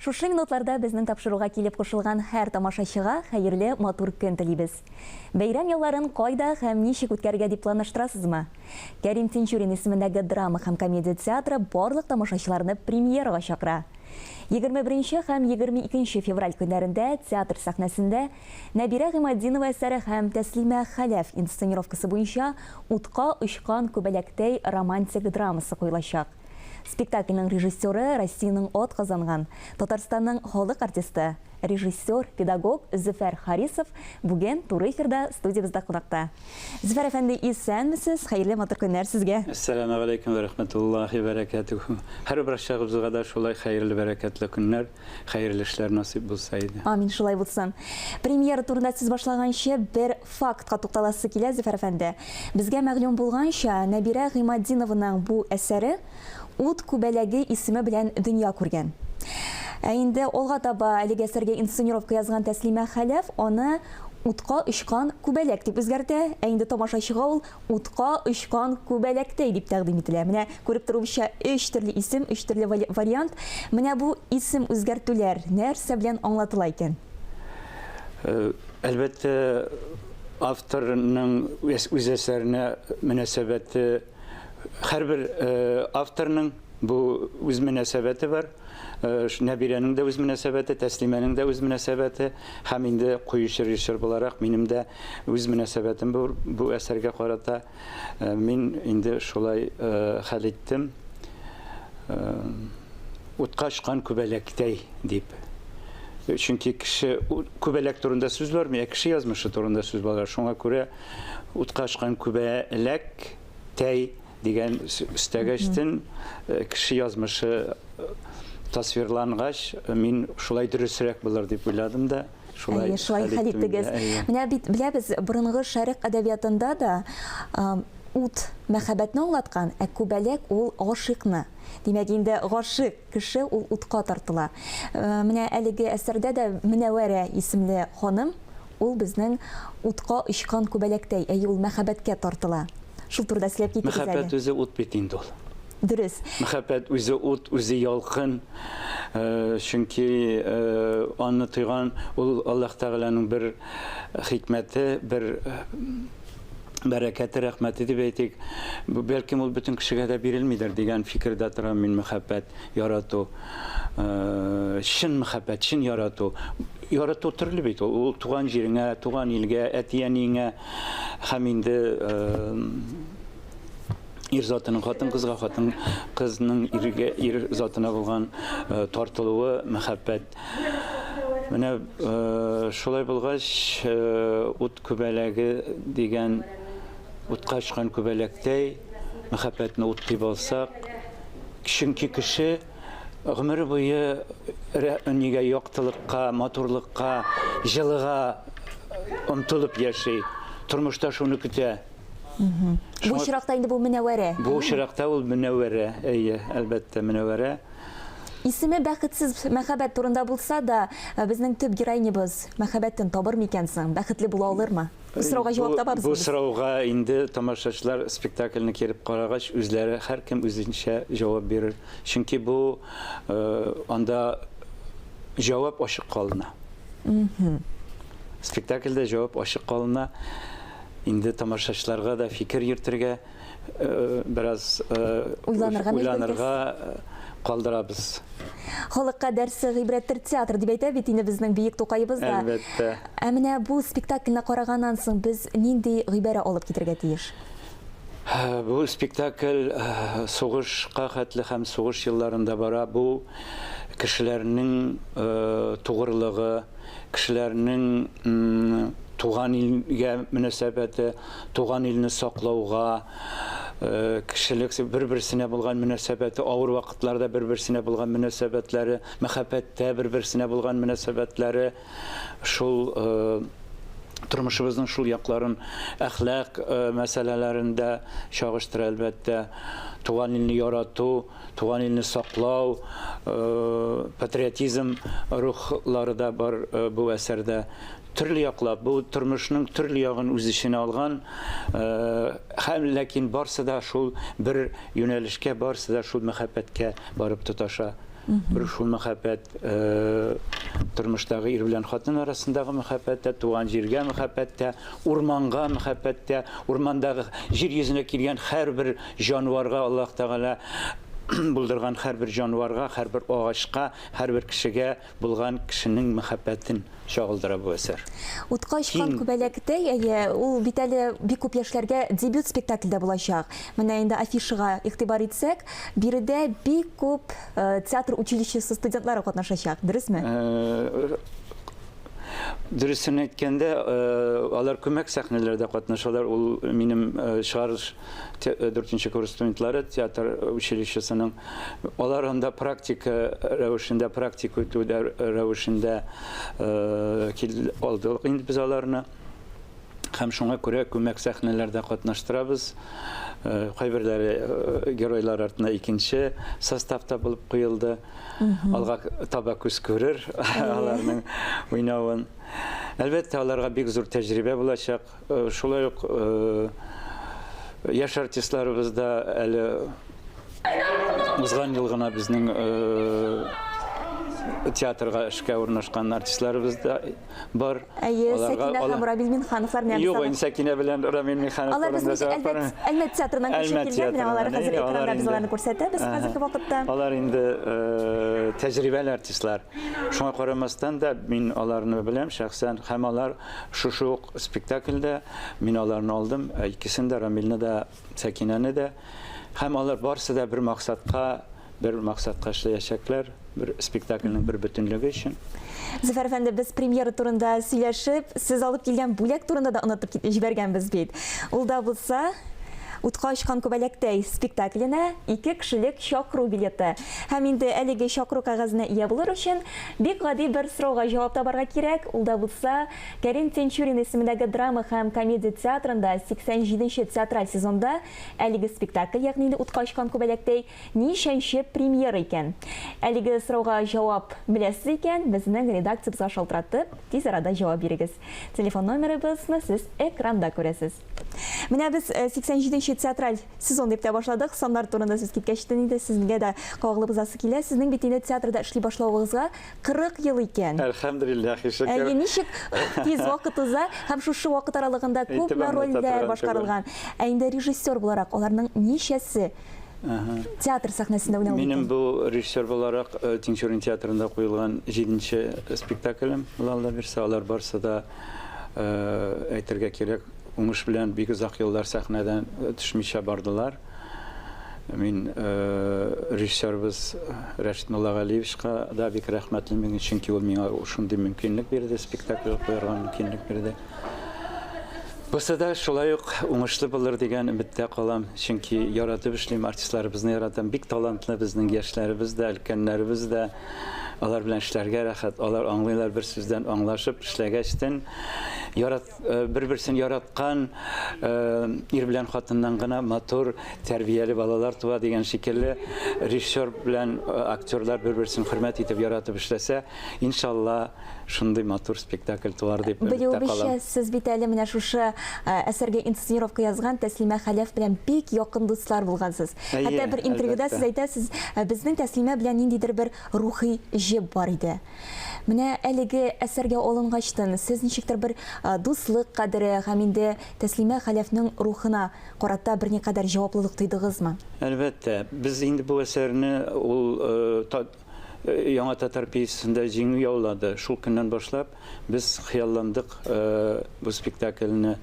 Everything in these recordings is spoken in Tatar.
Шушы минутларда безнең тапшыруга килеп кушылган һәр тамашачыга хәерле матур көн телибез. Бәйрәм ялларын кайда һәм ничек үткәрергә дип планлаштырасызмы? Кәрим Тинчурин исемендәге драма һәм комедия театры барлык тамашачыларны премьерага чакыра. 21 һәм 22 февраль көннәрендә театр сәхнәсендә Нәбирә Гыймаддинова әсәре һәм Тәслимә Хәләф инсценировкасы буенча «Утка очкан күбәләктәй» романтик драмасы куелачак. Спектакльнең режиссеры Россиянең ат казанган Татарстанның халык артисты, режиссер, педагог Зөфәр Харисов бүген туры эфирда студиябызда кунакта. Зөфәр әфәнде, исәнмесез? Хәерле матур көннәр сезгә. Ассаламу алейкум ва рахматуллахи ва баракатуху. Һәр шәхсебезгә дә шулай хәерле бәрәкәтле көннәр, хәерле эшләр насыйп булса иде. Амин, шулай булсын. Премьера турында сез башлаганчы бер фактка тукталасы килә, Зөфәр әфәнде. Безгә мәгълүм булганча, Нәбирә Гыймаддинованың бу әсәре «Ут күбәләге» исеме белән дөнья күргән. Инде алга таба әлеге әсәргә инсценировка язган Тәслимә Хәләф аны «Утка очкан күбәләк» дип үзгәртә, инде тамашачыга ул «Утка очкан күбәләктәй» дип тәкъдим ителә. Менә күреп торучы 3 төрле исем, 3 төрле вариант. Менә бу исем үзгәртүләр нәрсә белән аңлатыла икән? Әлбәттә, авторның үз әсәренә мөнәсәбәте, һәрбер авторның бу үз мөнәсәбәте бар. Нәбирәнең дә үз мөнәсәбәте, Тәслимәнең дә үз мөнәсәбәте, һәм инде куючы режиссер буларак минем дә үз мөнәсәбәтем бу әсәргә карата. Мин инде шулай хәл иттем. Утка очкан күбәләктәй дип. Чөнки кеше күбәләк турында сүз бармый, кеше язмышы турында сүз бар. Шуңа күрә утка очкан күбәләктәй дигән өстәгәчтен кеше язмышы тасвирлангач, мин шулай дөресрәк булыр дип уйладым да, шулай хәл иттегез. Менә бит беләбез, борынгы шәрык әдәбиятында да ут мәхәббәтне аңлаткан, ә күбәләк ул гашыйкны. Димәк, инде гашыйк кеше ул утка тартыла. Менә әлеге әсәрдә дә Мөнәвәрә исемле ханым, ул безнең утка очкан күбәләктәй, ул мәхәббәткә тартыла. Шул турыда сөйләп китегез әле. Мәхәббәт үзе ут бит инде ул. Дөрес. Мәхәббәт үзе ут, үзе ялкын. Чөнки аны тойган ул Аллаһ Тәгаләнең бер хикмәте, бер бәрәкәте, рәхмәте дип әйтик. Бәлкем ул бөтен кешегә дә бирелмидер дигән фикердә торам мин. Мәхәббәт ярату, чын мәхәббәт, чын ярату. Ярату төрле бит. Ул туган җиреңә, туган илгә, әтиянеңә, һәм инде ир затының хатын кызга, хатын кызның ир затына булган тартылуы мәхәббәт. Менә шулай булгач, ут күбәләге дигән, утка очкан күбәләктәй мәхәббәтне ут дип алсак, чөнки кеше гомере буе нигә яктылыкка, матурлыкка, җылыга омтылып яши, тормышта шуны көтә. Бу очракта инде бу Мөнәвәрә. Бу очракта ул Мөнәвәрә, әлбәттә Мөнәвәрә. Исеме бәхетсез мәхәббәт турында булса да, безнең төп героинебыз мәхәббәтен табыр микән соң? Бәхетле була алырмы? Бу сорауга җавап табабыз. Бу сорауга инде тамашачылар спектакльне кирип карагач, үзләре һәркем үзенчә җавап бирер. Чөнки бу анда җавап ачык калына. Спектакльдә җавап ачык калына. Инде тамашачыларга да фикер йөртергә, бераз уйланырга калдырабыз. Халыкка дәрсе гыйбрәттер театр дип әйтә бит инде безнең Биек Тукайыбыз да. Әлбәттә. Менә бу спектакльне караганнан соң без нинди гыйбәрә алып китергә тиеш? Бу спектакль сугышка хәтле һәм сугыш елларында бара. Бу кешеләрнең тугрылыгы, кешеләрнең туган илгә мөнәсәбәте, туган илне саклауга, кешелек бер-берсенә булган мөнәсәбәте, авыр вакытларда бер-берсенә булган мөнәсәбәтләре, мәхәббәттә бер-берсенә булган мөнәсәбәтләре, шул тормышыбызның шул якларын, әхлак мәсьәләләрендә чагыштыра әлбәттә. Туган илне ярату, туган илне саклау, патриотизм рухлары да бар бу әсәрдә. Төрле яклап, бу тормышның төрле ягын үз иченә алган, һәм ләкин барсы да шул бер юнәлешкә, барсы да шул мәхәббәткә барып тоташа. Bir шул мәхәббәт, тормыштагы ир белән хатын арасындагы мәхәббәттә, туган җиргә мәхәббәттә, урманга мәхәббәттә, урмандагы җир йөзенә килгән һәрбер җанварга Аллаһ Тәгалә булдырган һәрбер җанварга, һәрбер агачка, һәрбер кешегә булган кешенең мәхәббәтен чагылдыра бу әсәр. Утка очкан күбәләктә, ул бит әле бик күп яшьләргә дебют спектакльдә булачак. Менә инде афишага игътибар итсәк, биредә бик күп театр училищесы студентлары катнашачак, дөресме? Дөресен әйткәндә, алар күмәк сәхнәләрдә катнашалар. Ул минем чыгарыш 4нче курс студентлары театр училищесының. Алар анда практика рәвешендә, практика үтү рәвешендә алдык инде без аларны. Һәм шуңа күрә күмәк сәхнәләрдә катнаштырабыз. Кайберләре геройлар артына икенче составта булып куелды. Алга таба күз күрер аларның уйнавын. Әлбәттә, аларга бик зур тәҗрибә булачак. Шулай ук яшь артистларыбыз да әле узган ел гына безнең театрга эшкә урнашкан артистларыбыз да бар. Сәкинә һәм Рамил Минхановлар менә. Юк, Сәкинә белән Рамил Минханов турында Әлмәт театрынан күчеп килгән, алар хәзер экранда без аларны күрсәтәбез хәзерге вакытта. Алар инде тәҗрибәле артистлар. Шуңа карамастан да мин аларны беләм шәхсән, һәм алар шушы ук спектакльдә мин аларны алдым, икесен дә, Рамилне дә, Сәкинәне дә. Һәм алар барысы да бер максатка эшләячәкләр, bir спектакльнең bir бөтенлеге өчен. Зөфәр әфәнде, без премьера турында сөйләшеп, сез алып килгән бүләк турында да онытып җибәргәнбез бит. Ул да булса, Утка очкан күбәләктәй спектакленә 2 кешелек чакыру билеты. Һәм инде әлеге чакыру кагазына ия булыр өчен бик гади бер сорауга җавап табарга кирәк. Ул да булса, Кәрим Тинчурин исемендәге драма һәм комедия театрында 87нче театраль сезонда әлеге спектакль, ягъни инде Утка очкан күбәләктәй ничәнче премьера икән? Әлеге сорауга җавап беләсез икән, безнең редакциябызга шалтыратып, тиз арада җавап бирегез. Телефон номерыбызны сез экранда күрәсез. Менә без 87нче театраль сезон дип тә башладык. Саннар турында сүз киткәчтен инде сезгә дә кагылып узасы килә. Сезнең бит инде театрда эшли башлавыгызга 40 ел икән. Әлхәмдүлиллаһ, шөкер. Ничек тиз вакытызда һәм шушы вакыт аралыгында күп рольләр башкарылган. Инде режиссер буларак аларның ничәсе театр сәхнәсендә уйнау икән? Минем бу режиссер буларак Тинчурин театрында куелган 7нче спектаклем булалар бирсә, алар барсы да әйтергә кирәк, уңыш белән бик озак еллар сәхнәдән төшмичә бардылар. Мин режиссербыз Рәшит Муллагалиевичка да бик рәхмәтлемен, чөнки ул миңа шундый мөмкинлек бирде, спектакль куярга мөмкинлек бирде. Бусы да шулай ук уңышлы булыр дигән өметтә калам, чөнки яратып эшлим, артистларыбызны яратам, бик талантлы безнең яшьләребез дә, өлкәннәребез дә. Алар белән эшләргә рәхәт, алар аңлыйлар, бер сүздән аңлашып эшләгәчтен, бер-берсен яраткан ир белән хатыннан гына матур, тәрбияле балалар туа дигән шикелле, режиссер белән актерлар бер-берсен хөрмәт итеп яратып эшләсә, иншалла шундый матур спектакль туар дип өметтә калам. Сез бит әле менә шушы әсәргә инсценировка язган Тәслимә Хәләф белән бик якын дуслар булгансыз. Хәтта бер интервьюда сез әйтәсез, безнең Тәслимә белән ниндидер бер рухи җеп бар иде. Менә әлеге әсәргә алынгачтан сез ничектер бер дуслык кадере һәм инде Тәслимә Хәләфнең рухына карата берникадәр җаваплылык тойдыгызмы? Әлбәттә, без инде бу әсәрне ул Яңа татар пьесасында җиңү яулады. Шул көннән башлап без хыялландык бу спектакльне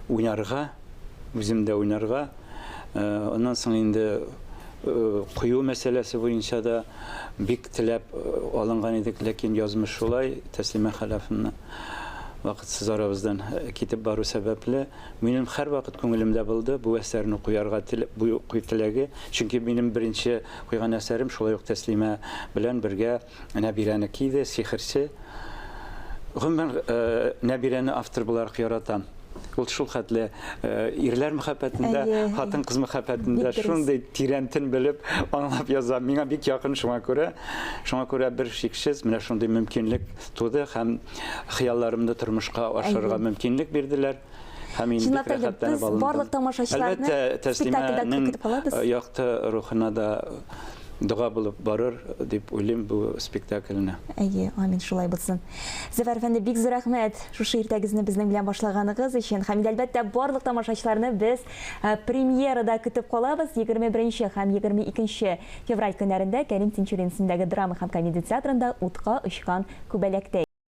уйнарга, үзем дә уйнарга. Оннан соң инде кую мәсьәләсе буенча да бик теләп алынган идек, ләкин язмыш шулай, Тәслимә Хәләфне вакытсыз арабыздан китеп бару сәбәпле, минем һәр вакыт күңелемдә булды бу әсәрне куярга теләге, чөнки минем беренче куйган әсәрем шулай ук Тәслимә белән бергә Нәбирәнеке иде, сихерче. Гомумән Нәбирәне автор буларак яратам. Ул шул хәтле ирләр мәхәббәтендә, хатын-кыз мәхәббәтендә шундый тирәнтен белеп, аңлап яза. Миңа бик якын шуңа күрә бер шиксез менә шундый мөмкинлек туды һәм хыялларымны тормышка ашырга мөмкинлек бирделәр. Һәм инде барлык тамашачыларны Тәслимәнең якты рухына да дұға булып барыр дип уйлыйм бу спектакльне. Әйе, амин, шулай булсын. Зөфәр әфәнде, бик зур рәхмәт. Шушы иртәгезне безнең белән башлаганыгыз өчен. Һәм әлбәттә барлык тамашачыларны без премьерада көтеп калабыз. 21 һәм 22 февраль көннәрендә Кәрим Тинчурин исемендәге драма һәм комедия театрында утка очкан күбәләктә.